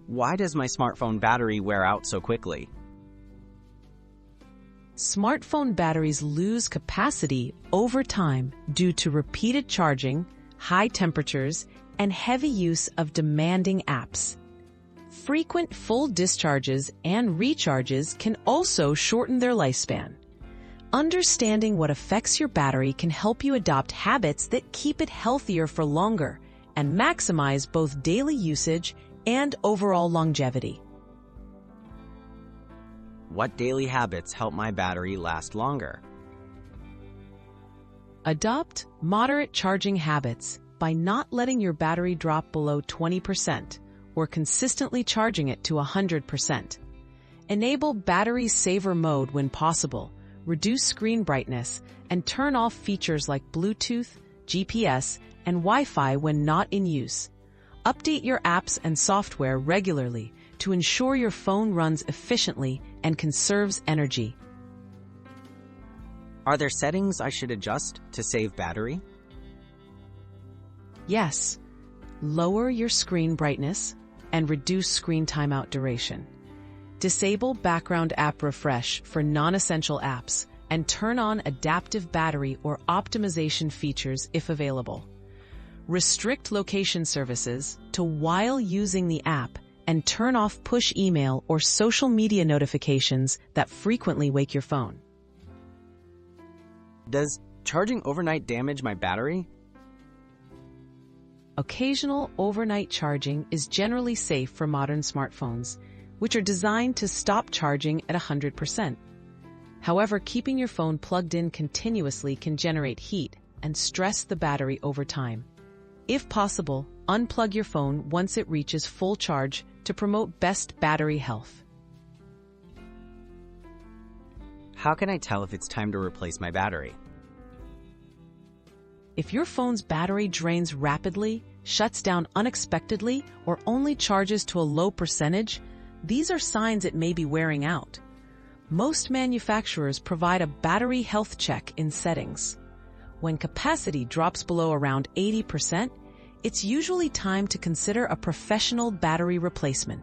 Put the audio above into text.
Why does my smartphone battery wear out so quickly? Smartphone batteries lose capacity over time due to repeated charging, high temperatures, and heavy use of demanding apps. Frequent full discharges and recharges can also shorten their lifespan. Understanding what affects your battery can help you adopt habits that keep it healthier for longer and maximize both daily usage and overall longevity. What daily habits help my battery last longer? Adopt moderate charging habits by not letting your battery drop below 20% or consistently charging it to 100%. Enable battery saver mode when possible, reduce screen brightness, and turn off features like Bluetooth, GPS, and Wi-Fi when not in use. Update your apps and software regularly to ensure your phone runs efficiently and conserves energy. Are there settings I should adjust to save battery? Yes. Lower your screen brightness and reduce screen timeout duration. Disable background app refresh for non-essential apps and turn on adaptive battery or optimization features if available. Restrict location services to while using the app and turn off push email or social media notifications that frequently wake your phone. Does charging overnight damage my battery? Occasional overnight charging is generally safe for modern smartphones, which are designed to stop charging at 100%. However, keeping your phone plugged in continuously can generate heat and stress the battery over time. If possible, unplug your phone once it reaches full charge to promote best battery health. How can I tell if it's time to replace my battery? If your phone's battery drains rapidly, shuts down unexpectedly, or only charges to a low percentage, these are signs it may be wearing out. Most manufacturers provide a battery health check in settings. When capacity drops below around 80%, it's usually time to consider a professional battery replacement.